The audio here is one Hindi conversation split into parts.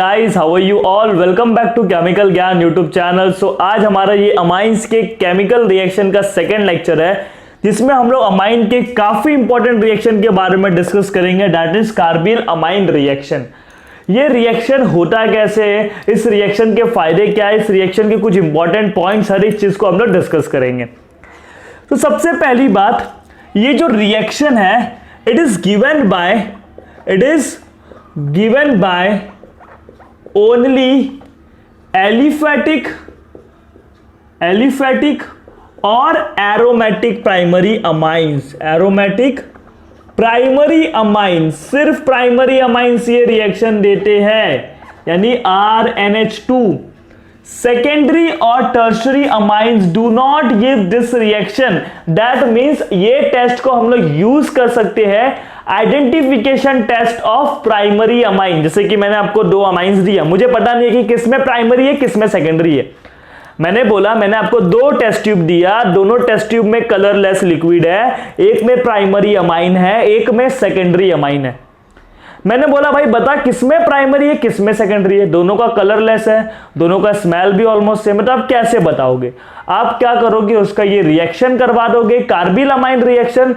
Guys, how are you all? Welcome back to chemical Gyan YouTube channel. सो आज हमारा ये अमाइंस के केमिकल रिएक्शन का सेकंड लेक्चर है, जिसमें हम लोग अमाइन के काफी इंपॉर्टेंट रिएक्शन के बारे में डिस्कस करेंगे, that is carbyl amine reaction. ये रिएक्शन होता कैसे है, इस रिएक्शन के फायदे क्या है, इस रिएक्शन के कुछ इंपॉर्टेंट पॉइंट्स, हर एक चीज को हम लोग डिस्कस करेंगे। तो सबसे पहली बात, ये जो रिएक्शन है it is given by only aliphatic और एरोमेटिक प्राइमरी अमाइंस। सिर्फ प्राइमरी अमाइंस ये रिएक्शन देते हैं, यानी RNH2। सेकेंडरी और tertiary amines do not give this reaction. That means ये टेस्ट को हम लोग यूज कर सकते हैं, identification test of primary amine. जैसे कि मैंने आपको दो अमाइंस दिया, मुझे पता नहीं है कि किसमें प्राइमरी है किसमें सेकेंडरी है। मैंने आपको दो टेस्ट ट्यूब दिया, दोनों टेस्ट ट्यूब में कलरलेस लिक्विड है, एक में प्राइमरी अमाइन है, एक में सेकेंडरी अमाइन है। मैंने बोला भाई बता किसमें प्राइमरी है किसमें सेकेंडरी है, दोनों का कलरलेस है, दोनों का स्मेल भी ऑलमोस्ट सेम है, तो आप कैसे बताओगे? आप क्या करोगे, उसका ये रिएक्शन करवा दोगे, कार्बिल अमाइन रिएक्शन।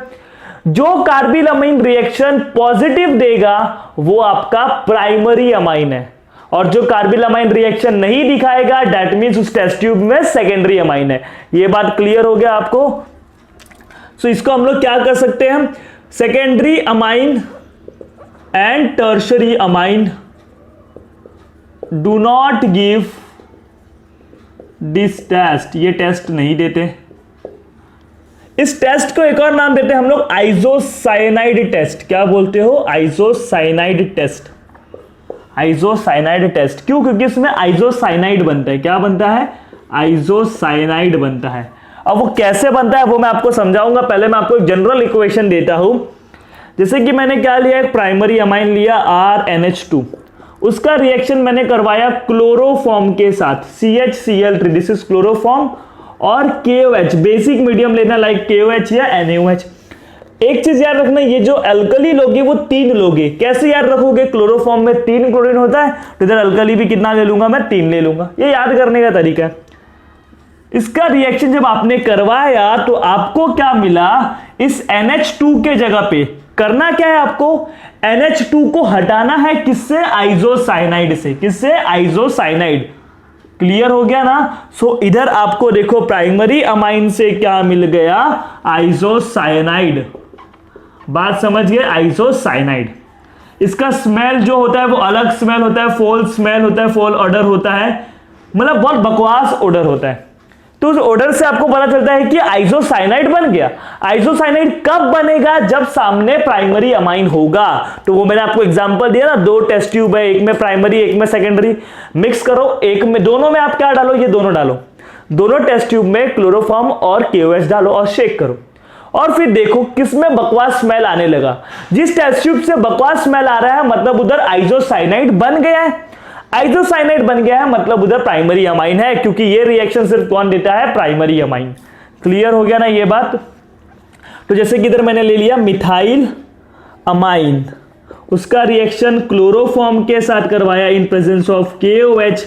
जो कार्बिल अमाइन रिएक्शन पॉजिटिव देगा वो आपका प्राइमरी अमाइन है, और जो कार्बिल अमाइन रिएक्शन नहीं दिखाएगा दैट मींस उस टेस्ट ट्यूब में सेकेंडरी अमाइन है। ये बात क्लियर हो गया आपको? सो इसको हम लोग क्या कर सकते हैं, secondary amine and tertiary amine do not give this test. ये टेस्ट नहीं देते। इस टेस्ट को एक और नाम देते हैं हम लोग आइसोसाइनाइड टेस्ट। क्या बोलते हो? Isocyanide test. आइसोसाइनाइड टेस्ट क्यों? क्योंकि इसमें आइसोसाइनाइड बनता है। क्या बनता है? आइसोसाइनाइड बनता है। अब वो कैसे बनता है वो मैं आपको समझाऊंगा। पहले मैं आपको एक जनरल इक्वेशन देता हूं। जैसे कि मैंने क्या लिया, एक प्राइमरी अमाइन लिया RNH2, उसका रिएक्शन मैंने करवाया क्लोरोफॉर्म के साथ, CHCl3, दिस इज क्लोरोफॉर्म, और KOH, बेसिक मीडियम लेना लाइक KOH या NaOH। एक चीज याद रखना, ये जो अल्कली लोगे वो 3 लोगे। कैसे याद रखोगे? क्लोरोफॉर्म में 3 क्लोरीन होता है, तो इधर अल्कली भी कितना ले लूंगा मैं? 3 ले लूंगा। ये याद करने का तरीका है। इसका रिएक्शन जब आपने करवाया तो आपको क्या मिला, इस NH2 के जगह पे करना क्या है, आपको NH2 को हटाना है। किससे? आइसोसाइनाइड से। किससे? आइसोसाइनाइड। क्लियर हो गया ना? सो इधर आपको देखो प्राइमरी अमाइन से क्या मिल गया, आइसोसाइनाइड। बात समझ गए? आइसोसाइनाइड। इसका स्मेल जो होता है वो अलग स्मेल होता है, फोल स्मेल होता है, फोल ऑर्डर होता है, मतलब बहुत बकवास ऑर्डर होता है। तो उस ऑर्डर से आपको पता चलता है कि आइसोसाइनाइड बन गया। आइसोसाइनाइड कब बनेगा? जब सामने प्राइमरी अमाइन होगा। तो वो मैंने आपको एग्जांपल दिया ना, 2 टेस्ट ट्यूब है, एक में प्राइमरी एक में सेकेंडरी, मिक्स करो, एक में दोनों में आप क्या डालो, ये दोनों डालो, दोनों टेस्ट ट्यूब में क्लोरोफॉर्म और KOH डालो और शेक करो, और फिर देखो किसमें बकवास स्मेल आने लगा। जिस टेस्ट ट्यूब से बकवास स्मेल आ रहा है मतलब उधर आइसोसाइनाइड बन गया है। आइसोसाइनाइड बन गया है मतलब उधर प्राइमरी अमाइन है, क्योंकि ये रिएक्शन सिर्फ कौन देता है? Primary amine. क्लियर हो गया ना ये बात? तो जैसे कि इधर मैंने ले लिया मिथाइल अमाइन, उसका रिएक्शन क्लोरोफॉर्म के साथ करवाया इन प्रेजेंस ऑफ KOH।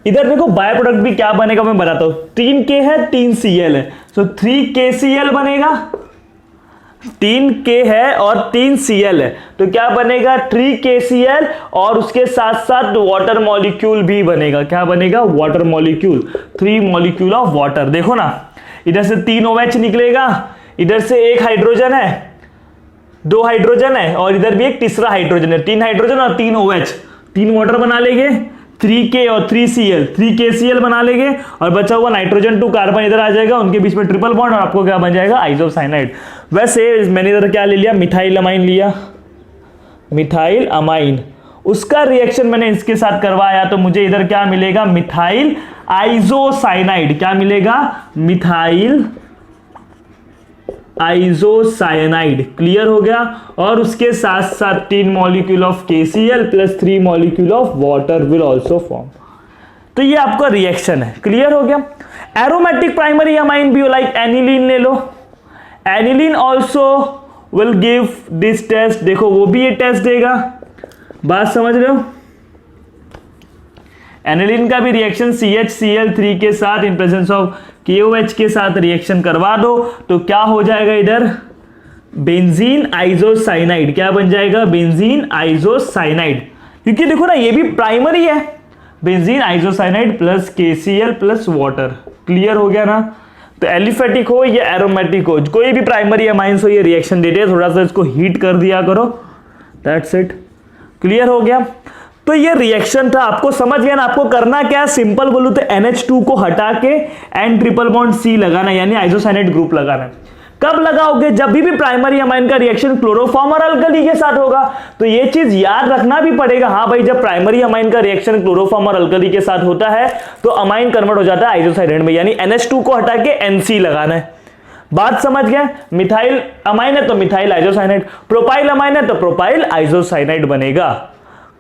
इधर देखो बाय प्रोडक्ट भी क्या बनेगा मैं बताता हूं। 3K है, 3Cl है, तो 3KCl बनेगा। 3K है और 3Cl है, तो क्या बनेगा? 3KCl, और उसके साथ साथ वाटर मॉलिक्यूल भी बनेगा। क्या बनेगा? Water molecule, 3 molecule of water. देखो ना, इधर से 3 OH निकलेगा, इधर से 1 हाइड्रोजन है, 2 हाइड्रोजन है, और इधर भी एक तीसरा हाइड्रोजन है, 3 हाइड्रोजन और 3 OH, 3 वाटर बना लेंगे, 3K और 3Cl, 3KCl बना लेंगे, और बचा हुआ नाइट्रोजन 2 कार्बन इधर आ जाएगा, उनके बीच में ट्रिपल बॉन्ड, और आपको क्या बन जाएगा? आइसोसाइनाइड। वैसे मैंने इधर क्या ले लिया, मिथाइल अमाइन लिया, मिथाइल अमाइन, उसका रिएक्शन मैंने इसके साथ करवाया, तो मुझे इधर क्या मिलेगा? Methyl isocyanide. क्या मिलेगा? Methyl isocyanide. क्लियर हो गया? और उसके साथ साथ 3 molecule of KCl plus 3 molecule of water will also form. तो ये आपका रिएक्शन है। क्लियर हो गया? एरोमेटिक प्राइमरी अमाइन भी लाइक एनिलीन ले लो, aniline also will give this test. देखो वो भी ये टेस्ट देगा। बात समझ रहे हो? एनिलीन का भी रिएक्शन CHCl3 के साथ इन प्रेजेंस ऑफ KOH के साथ रिएक्शन करवा दो तो क्या हो जाएगा इधर, बेंजीन आइसोसाइनाइड। क्या बन जाएगा, बेंजीन आइसोसाइनाइड। क्योंकि देखो ना ये भी प्राइमरी है, benzene isocyanide plus KCl plus water. Clear हो गया ना। तो एलिफेटिक हो या एरोमेटिक हो, कोई भी प्राइमरी अमाइंस हो, ये रिएक्शन देते हैं, थोड़ा सा इसको हीट कर दिया करो, दैट्स इट। क्लियर हो गया। तो ये रिएक्शन था, आपको समझ गया ना। आपको करना क्या है, सिंपल बोलूं तो NH2 को हटा के N ट्रिपल बॉन्ड C लगाना, यानी आइसोसाइनाइड ग्रुप लगाना। कब लगाओगे, जब भी प्राइमरी अमाइन का रिएक्शन क्लोरोफॉर्म और अल्कली के साथ होगा। तो ये चीज याद रखना भी पड़ेगा। हाँ भाई, जब प्राइमरी अमाइन का रिएक्शन क्लोरोफॉर्म और अल्कली के साथ होता है तो अमाइन कन्वर्ट हो जाता है आइसोसाइनाइड में, यानी NH2 को हटा के NC लगाना है। बात समझ गए। मिथाइल अमाइन है तो मिथाइल आइसोसाइनाइड, प्रोपाइल अमाइन है तो प्रोपाइल आइसोसाइनाइड बनेगा।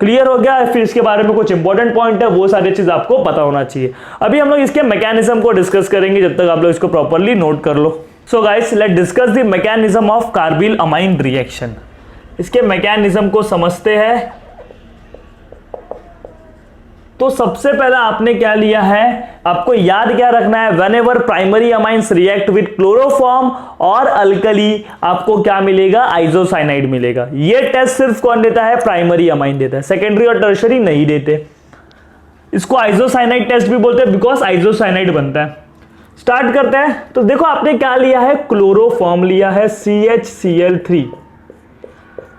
क्लियर हो गया। फिर इसके बारे में कुछ इंपॉर्टेंट पॉइंट है, वो सारी चीज आपको पता होना चाहिए। अभी हम लोग इसके मैकेनिज्म को डिस्कस करेंगे, जब तक आप लोग इसको प्रॉपर्ली नोट कर लो। So guys, let discuss the mechanism of carbylamine reaction. इसके मैकेनिज्म को समझते हैं। तो सबसे पहला आपने क्या लिया है, आपको याद क्या रखना है, whenever primary amines react with chloroform और अल्कली, आपको क्या मिलेगा, आइसोसाइनाइड मिलेगा। ये टेस्ट सिर्फ कौन देता है, प्राइमरी अमाइन देता है, सेकेंडरी और टर्शरी नहीं देते। इसको आइसोसाइनाइड टेस्ट भी बोलते हैं बिकॉज आइसोसाइनाइड बनता है। स्टार्ट करते हैं। तो देखो आपने क्या लिया है, क्लोरोफॉर्म लिया है CHCl3।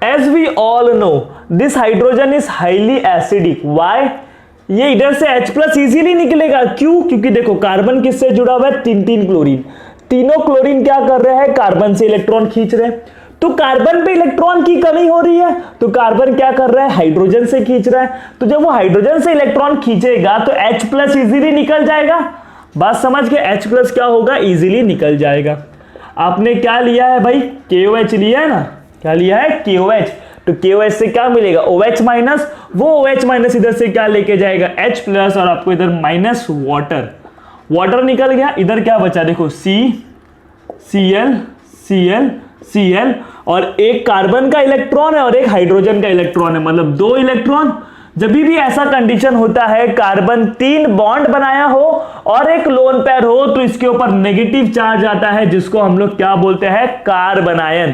As we all know this hydrogen is highly acidic. Why, ये इधर से H+ इजीली निकलेगा। क्यों, क्योंकि देखो कार्बन किससे जुड़ा हुआ है, तीन क्लोरीन। तीनों क्लोरीन क्या कर रहे हैं, कार्बन से इलेक्ट्रॉन खींच रहे हैं। तो कार्बन पे इलेक्ट्रॉन की कमी हो रही है, तो कार्बन क्या कर रहा है, हाइड्रोजन से खींच रहा है। तो जब वो हाइड्रोजन से इलेक्ट्रॉन खींचेगा तो H+ इजीली निकल जाएगा। बात समझ के, H+ क्या होगा, इजीली निकल जाएगा। आपने क्या लिया है भाई, KOH लिया है ना, क्या लिया है, KOH। तो KOH से क्या मिलेगा, OH माइनस, वो OH माइनस इधर से क्या लेके जाएगा, H+ और आपको इधर माइनस वाटर। वाटर निकल गया, इधर क्या बचा, देखो CCl Cl Cl और एक कार्बन का इलेक्ट्रॉन है और एक हाइड्रोजन का इलेक्ट्रॉन है, मतलब 2 इलेक्ट्रॉन। जब भी ऐसा कंडीशन होता है, कार्बन 3 बॉन्ड बनाया हो और एक लोन पेयर हो, तो इसके ऊपर नेगेटिव चार्ज आता है, जिसको हम लोग क्या बोलते हैं, कार्बनायन।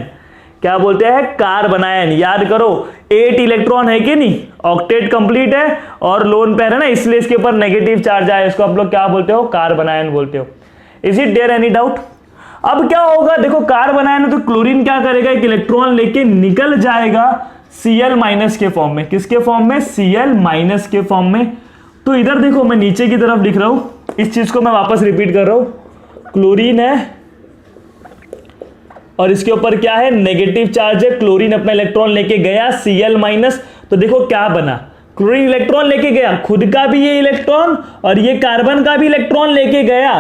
क्या बोलते हैं, कार्बनायन। याद करो 8 इलेक्ट्रॉन है कि नहीं, ऑक्टेट कंप्लीट है और लोन पेयर है ना, इसलिए इसके ऊपर नेगेटिव चार्ज आया, इसको आप लोग क्या बोलते हो, कार्बनायन बोलते हो। Is it there any doubt. अब क्या होगा, देखो कार्बनायन है तो क्लोरीन क्या करेगा, एक इलेक्ट्रॉन लेके निकल जाएगा Cl- के फॉर्म में। किसके फॉर्म में, Cl- के फॉर्म में। तो इधर देखो मैं नीचे की तरफ लिख रहा हूं, इस चीज को मैं वापस रिपीट कर रहा हूं। क्लोरीन है और इसके ऊपर क्या है, नेगेटिव चार्ज है। क्लोरीन अपना इलेक्ट्रॉन लेके गया Cl-, तो देखो क्या बना, क्लोरीन इलेक्ट्रॉन लेके गया, खुद का भी ये इलेक्ट्रॉन और ये कार्बन का भी इलेक्ट्रॉन लेके गया।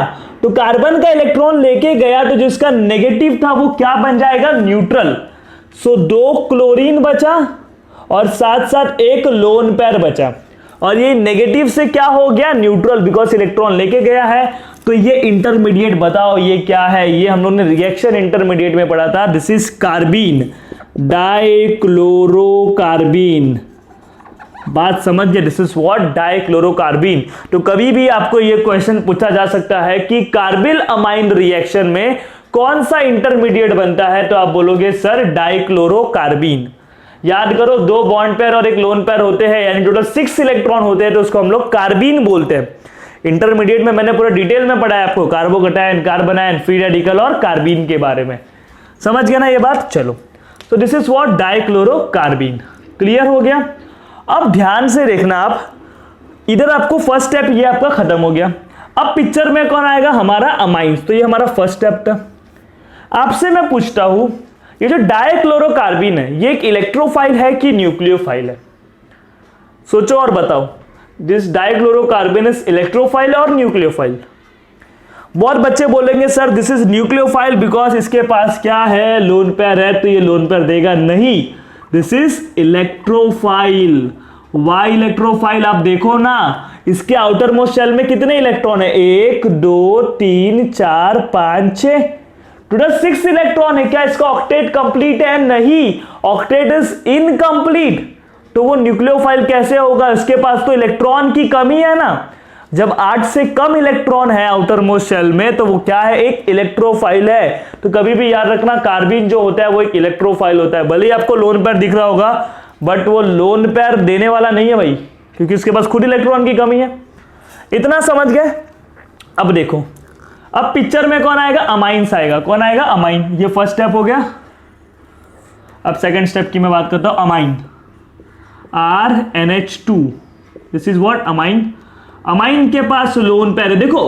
तो कार्बन का इलेक्ट्रॉन लेके गया तो जिसका नेगेटिव था वो क्या बन जाएगा, न्यूट्रल। सो 2 क्लोरीन बचा और साथ साथ एक लोन पेयर बचा, और ये नेगेटिव से क्या हो गया, न्यूट्रल, बिकॉज इलेक्ट्रॉन लेके गया है। तो ये इंटरमीडिएट बताओ ये क्या है, ये हम लोगों ने रिएक्शन इंटरमीडिएट में पढ़ा था। This is carbene, डाइक्लोरोकार्बीन। बात समझ गए, दिस इज व्हाट, डाइक्लोरोकार्बीन। तो कभी भी आपको ये क्वेश्चन पूछा जा सकता है कि कार्बिल अमाइन रिएक्शन में कौन सा इंटरमीडिएट बनता है, तो आप बोलोगे सर डाइक्लोरोकार्बीन। याद करो 2 बॉन्ड पेयर और एक लोन पेयर होते हैं, यानी टोटल 6 इलेक्ट्रॉन होते हैं, तो उसको हम लोग कार्बीन बोलते हैं। इंटरमीडिएट में मैंने पूरा डिटेल में पढ़ा है आपको, कार्बोकैटायन, कार्बनायन, फ्री रेडिकल और कार्बीन के बारे में। समझ गया ना ये बात। चलो, तो दिस इज व्हाट, डाइक्लोरोकार्बीन। क्लियर हो गया। अब ध्यान से देखना आप, इधर आपको फर्स्ट स्टेप ये आपका खत्म हो गया। अब पिक्चर में कौन आएगा, हमारा अमाइंस। तो ये हमारा फर्स्ट स्टेप था। आपसे मैं पूछता हूं, ये जो डाइक्लोरोकार्बीन है ये एक इलेक्ट्रोफाइल है कि न्यूक्लियोफाइल है, सोचो और बताओ। दिस डाइक्लोरोकार्बीन इज इलेक्ट्रोफाइल और न्यूक्लियोफाइल। बहुत बच्चे बोलेंगे sir this is nucleophile because इसके पास क्या है, लोन पेयर है, तो ये लोन पेयर देगा। नहीं, this is electrophile. Why electrophile, आप देखो ना इसके आउटर मोस्ट शेल में कितने इलेक्ट्रॉन है, 1 2 3 4 5 6, टोटल 6 इलेक्ट्रॉन है। क्या इसका ऑक्टेट कंप्लीट है, नहीं, ऑक्टेट इज इनकंप्लीट। तो वो न्यूक्लियोफाइल कैसे होगा, उसके पास तो इलेक्ट्रॉन की कमी है ना। जब 8 से कम इलेक्ट्रॉन है आउटर मोस्ट शेल में तो वो क्या है, एक इलेक्ट्रोफाइल है। तो कभी भी याद रखना कार्बिन जो होता है वो एक इलेक्ट्रोफाइल होता है। भले ही आपको लोन पेयर दिख रहा होगा बट वो लोन पेयर देने वाला नहीं है भाई, क्योंकि उसके पास खुद इलेक्ट्रॉन की कमी है। इतना समझ गए। अब देखो, अब पिक्चर में कौन आएगा, अमाइंस आएगा। कौन आएगा, अमाइन। ये फर्स्ट स्टेप हो गया। अब सेकंड स्टेप की मैं बात करता हूं, amine, RNH2, this is what, amine. Amine के पास लोन पेयर है। देखो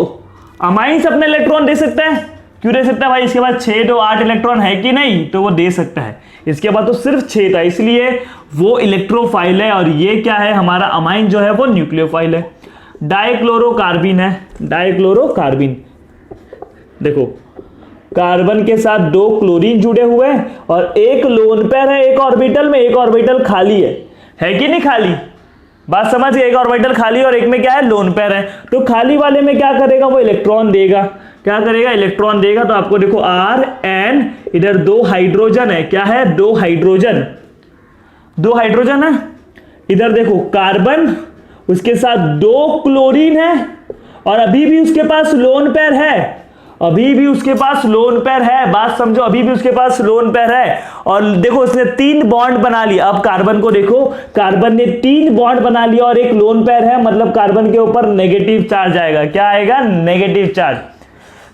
अमाइंस अपने इलेक्ट्रॉन दे सकता है, क्यों दे सकता है भाई, इसके पास 6 तो 8 इलेक्ट्रॉन है कि नहीं, तो वो दे सकता है। इसके बाद तो सिर्फ 6 था, इसलिए वो इलेक्ट्रोफाइल है। और ये क्या है, हमारा अमाइन जो है वो न्यूक्लियोफाइल है। डाइक्लोरोकार्बिन है, डाइक्लोरोकार्बिन। देखो कार्बन के साथ 2 क्लोरीन जुड़े हुए हैं और एक लोन पेयर है एक ऑर्बिटल में, एक ऑर्बिटल खाली है कि नहीं खाली, बात समझ गए। एक ऑर्बिटल खाली और एक में क्या है, लोन पेयर है। तो खाली वाले में क्या करेगा, वो इलेक्ट्रॉन देगा। क्या करेगा, इलेक्ट्रॉन देगा। तो आपको देखो RN, इधर 2 हाइड्रोजन है, क्या है, 2 हाइड्रोजन, 2 हाइड्रोजन है। इधर देखो कार्बन, उसके साथ 2 क्लोरीन है और अभी भी उसके पास लोन पेयर है, अभी भी उसके पास लोन पेयर है। बात समझो, अभी भी उसके पास लोन पेयर है। और देखो उसने 3 बॉन्ड बना लिया। अब कार्बन को देखो, कार्बन ने 3 बॉन्ड बना लिया और एक लोन पेयर है, मतलब कार्बन के ऊपर नेगेटिव चार्ज आएगा। क्या आएगा, नेगेटिव चार्ज।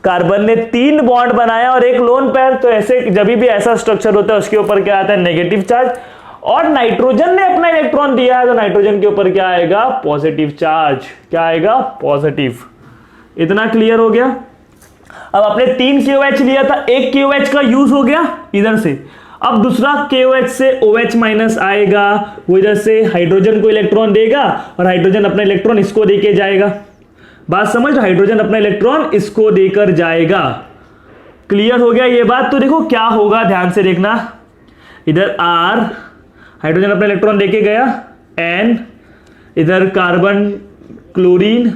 कार्बन ने 3 बॉन्ड बनाया और एक लोन पेयर, तो ऐसे जब भी ऐसा स्ट्रक्चर होता है उसके ऊपर क्या आता है, नेगेटिव चार्ज। और नाइट्रोजन ने अपना इलेक्ट्रॉन दिया है तो नाइट्रोजन के ऊपर क्या आएगा, पॉजिटिव चार्ज। क्या आएगा, पॉजिटिव। इतना क्लियर हो गया। अब आपने 3 KOH लिया था, एक KOH का यूज हो गया इधर से। अब दूसरा KOH से OH माइनस आएगा, वो इधर से हाइड्रोजन को इलेक्ट्रॉन देगा और हाइड्रोजन अपना इलेक्ट्रॉन इसको देके जाएगा। बात समझ, हाइड्रोजन अपना इलेक्ट्रॉन इसको देकर जाएगा। क्लियर हो गया ये बात। तो देखो क्या होगा, ध्यान से देखना। इधर R, हाइड्रोजन अपना इलेक्ट्रॉन देके गया, N, इधर कार्बन, क्लोरीन।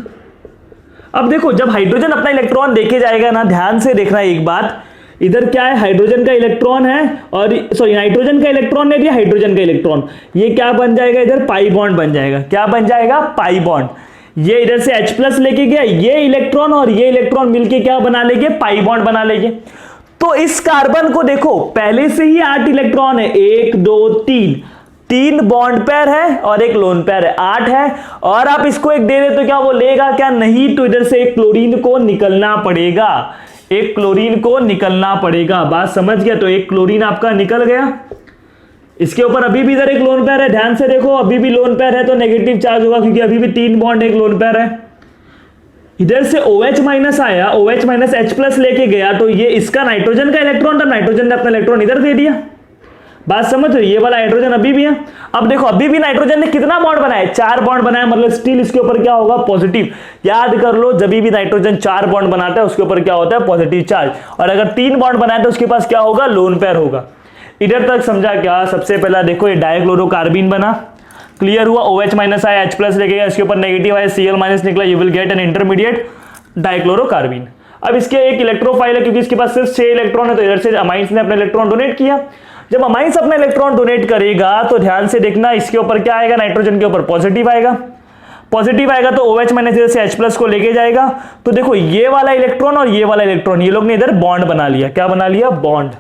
अब देखो जब हाइड्रोजन अपना इलेक्ट्रॉन देके जाएगा ना, ध्यान से देखना एक बात, इधर क्या है, हाइड्रोजन का इलेक्ट्रॉन है और सॉरी नाइट्रोजन का इलेक्ट्रॉन ने दिया हाइड्रोजन का इलेक्ट्रॉन, ये क्या बन जाएगा, इधर पाई बॉन्ड बन जाएगा। क्या बन जाएगा, पाई बॉन्ड। ये इधर से H+ लेके गया, ये इलेक्ट्रॉन और ये इलेक्ट्रॉन मिलके क्या बना लेंगे, पाई बॉन्ड बना लेंगे। तो इस कार्बन को देखो पहले से ही 8 इलेक्ट्रॉन है, 1 2 3 बॉन्ड पेयर है और एक लोन पेयर है, 8 है। और आप इसको एक दे दे तो क्या वो लेगा, क्या नहीं। तो इधर से एक क्लोरीन को निकलना पड़ेगा, एक क्लोरीन को निकलना पड़ेगा। बात समझ गया। तो एक क्लोरीन आपका निकल गया। इसके ऊपर अभी भी इधर एक लोन पेयर है, ध्यान से देखो, अभी भी लोन पेयर है तो नेगेटिव चार्ज होगा क्योंकि अभी भी 3 बॉन्ड एक लोन पेयर है। इधर से OH माइनस आया, OH माइनस H+ लेके गया, तो ये इसका नाइट्रोजन का इलेक्ट्रॉन था, नाइट्रोजन ने अपना इलेक्ट्रॉन इधर दे दिया। बात समझ रहे, ये वाला हाइड्रोजन अभी भी है। अब देखो अभी भी नाइट्रोजन ने कितना बॉन्ड बनाया, 4 बॉन्ड बनाया, मतलब स्टिल इसके ऊपर क्या होगा, पॉजिटिव। याद कर लो, जब भी नाइट्रोजन 4 बॉन्ड बनाता है उसके ऊपर क्या होता है, पॉजिटिव चार्ज। और अगर 3 बॉन्ड बनाए तो उसके पास क्या होगा, लोन पेयर होगा। इधर तक समझा क्या। सबसे पहला देखो ये डाइक्लोरोकार्बिन बना, क्लियर हुआ। OH माइनस आया, H+ लेके गया, इसके ऊपर नेगेटिव आया, Cl माइनस निकला, you will get an intermediate dichlorocarbene. अब इसके एक इलेक्ट्रोफाइल है क्योंकि इसके पास सिर्फ 6 इलेक्ट्रॉन है, तो इधर से अमाइंस ने अपना इलेक्ट्रॉन डोनेट किया। जब अमाइंस अपना इलेक्ट्रॉन डोनेट करेगा तो ध्यान से देखना, इसके ऊपर क्या आएगा, नाइट्रोजन के ऊपर पॉजिटिव आएगा। पॉजिटिव आएगा तो OH माइनस इधर से H+ को लेके जाएगा। तो देखो ये वाला इलेक्ट्रॉन और ये वाला इलेक्ट्रॉन, ये लोग ने इधर बॉन्ड बना लिया। क्या बना लिया, बॉन्ड।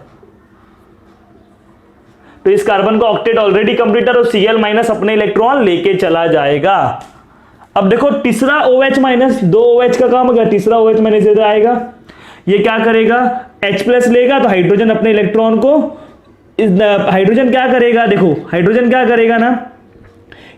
तो इस कार्बन का ऑक्टेट ऑलरेडी कंप्लीट है, तो Cl माइनस अपने इलेक्ट्रॉन लेके चला जाएगा। अब देखो तीसरा OH माइनस, 2 OH का काम हो गया, तीसरा OH माइनस इधर आएगा। ये क्या करेगा, H+ लेगा तो हाइड्रोजन अपने इलेक्ट्रॉन को, हाइड्रोजन क्या करेगा, देखो हाइड्रोजन क्या करेगा ना,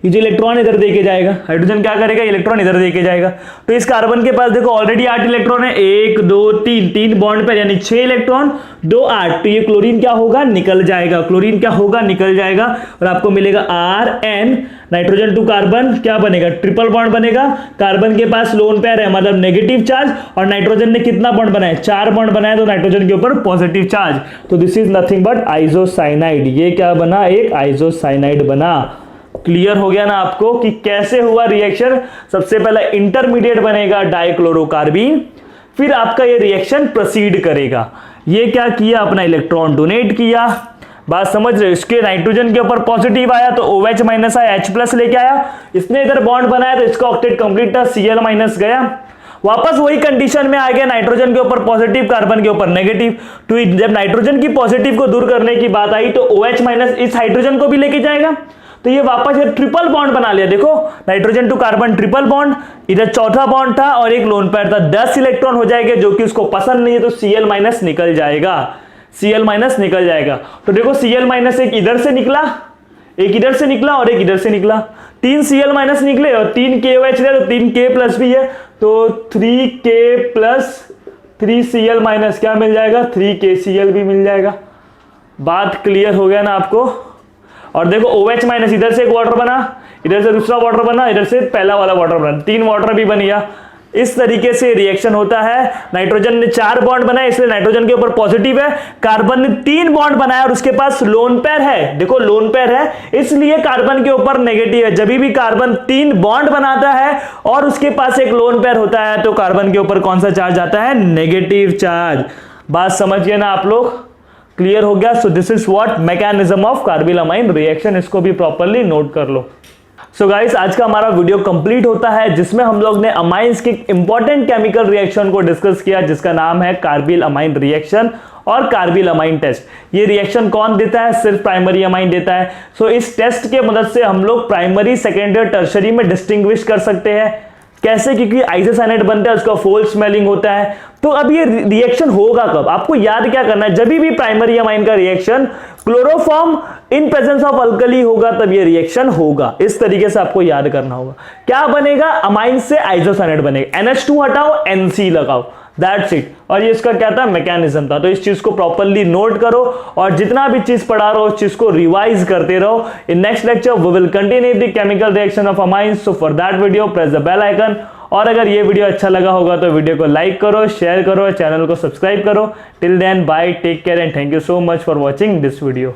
ये जो इलेक्ट्रॉन इधर देके जाएगा, हाइड्रोजन क्या करेगा, इलेक्ट्रॉन इधर देके जाएगा। तो इस कार्बन के पास देखो ऑलरेडी 8 इलेक्ट्रॉन है, 1 2 3 बॉन्ड पे, यानी 6 इलेक्ट्रॉन 2 8। तो ये क्लोरीन क्या होगा, निकल जाएगा, क्लोरीन क्या होगा, निकल जाएगा। और आपको मिलेगा RN, नाइट्रोजन टू कार्बन क्या बनेगा, ट्रिपल बॉन्ड बनेगा। कार्बन के पास लोन पेयर है, मतलब नेगेटिव चार्ज, और नाइट्रोजन ने कितना बॉन्ड बनाया, 4 बॉन्ड बनाया, तो नाइट्रोजन के ऊपर पॉजिटिव चार्ज। तो this is nothing but isocyanide. ये क्या बना, एक आइसोसाइनाइड बना। क्लियर हो गया ना आपको कि कैसे हुआ रिएक्शन। सबसे पहला इंटरमीडिएट बनेगा डाइक्लोरोकार्बिन, फिर आपका ये रिएक्शन प्रोसीड करेगा। ये क्या किया, अपना इलेक्ट्रॉन डोनेट किया, बात समझ रहे हो? इसके नाइट्रोजन के ऊपर पॉजिटिव आया तो OH माइनस आया, H+ लेके आया, इसने इधर बॉन्ड बनाया तो इसका ऑक्टेट कंप्लीट था, Cl माइनस गया, वापस वही कंडीशन में आ गया, नाइट्रोजन के ऊपर पॉजिटिव, कार्बन के ऊपर नेगेटिव। तो जब नाइट्रोजन की पॉजिटिव को दूर करने की बात आई तो OH माइनस इस हाइड्रोजन को भी लेके जाएगा, तो ये वापस ये ट्रिपल बॉन्ड बना लिया। देखो nitrogen to carbon triple bond, इधर चौथा बॉन्ड था और एक लोन पेयर था, 10 इलेक्ट्रॉन हो जाएंगे, जो कि उसको पसंद नहीं है, तो Cl माइनस निकल जाएगा, Cl माइनस निकल जाएगा। तो देखो Cl माइनस एक इधर से निकला, एक इधर से निकला और एक इधर से निकला, 3 Cl माइनस निकले और 3 KOH है, तो 3 K प्लस भी है, तो 3K प्लस 3 Cl माइनस क्या मिल जाएगा, 3 KCl भी मिल जाएगा। बात क्लियर हो गया ना आपको? और देखो OH माइनस इधर से एक वाटर बना, इधर से दूसरा वाटर बना, इधर से पहला वाला वाटर बना, 3 वाटर भी बन गया। इस तरीके से रिएक्शन होता है। नाइट्रोजन ने 4 बॉन्ड बनाए, इसलिए नाइट्रोजन के ऊपर पॉजिटिव है, कार्बन ने 3 बॉन्ड बनाया और उसके पास लोन पेयर है, देखो लोन पेयर है, इसलिए कार्बन के ऊपर नेगेटिव है। जब भी कार्बन 3 बॉन्ड बनाता है और उसके पास एक लोन पेयर होता है तो कार्बन के ऊपर कौन सा चार्ज आता है, नेगेटिव चार्ज। बात समझ गए ना आप लोग? क्लियर हो गया? So this is what mechanism of carbylamine reaction, इसको भी प्रॉपर्ली नोट कर लो। सो गाइस, आज का हमारा वीडियो कंप्लीट होता है, जिसमें हम लोग ने अमाइंस के इंपॉर्टेंट केमिकल रिएक्शन को डिस्कस किया, जिसका नाम है कार्बिल अमाइन रिएक्शन और कार्बिल अमाइन टेस्ट। ये रिएक्शन कौन देता है? सिर्फ प्राइमरी अमाइन देता है। सो इस टेस्ट के मदद से हम लोग प्राइमरी, सेकेंडरी और टर्शरी में डिस्टिंग्विश कर सकते हैं। कैसे? क्योंकि आइसोसाइनेट बनता है, उसका फोल स्मेलिंग होता है। तो अब ये रिएक्शन होगा कब? आपको याद क्या करना है, जब भी प्राइमरी अमाइन का reaction chloroform in presence of alkali होगा तब ये रिएक्शन होगा। इस तरीके से आपको याद करना होगा। क्या बनेगा? अमाइन से आइसोसाइनेट बनेगा, NH2 हटाओ, NC लगाओ, दैट्स इट। और ये इसका क्या था? मैकेनिज्म था। तो इस चीज को प्रॉपर्ली नोट करो और जितना भी चीज पढ़ा रहो उस चीज को रिवाइज करते रहो। In next lecture we will continue the chemical reaction of amines. So for that video press the bell icon. और अगर ये वीडियो अच्छा लगा होगा तो वीडियो को लाइक करो, शेयर करो, चैनल को सब्सक्राइब करो। Till then bye, take care and thank you so much for watching this video.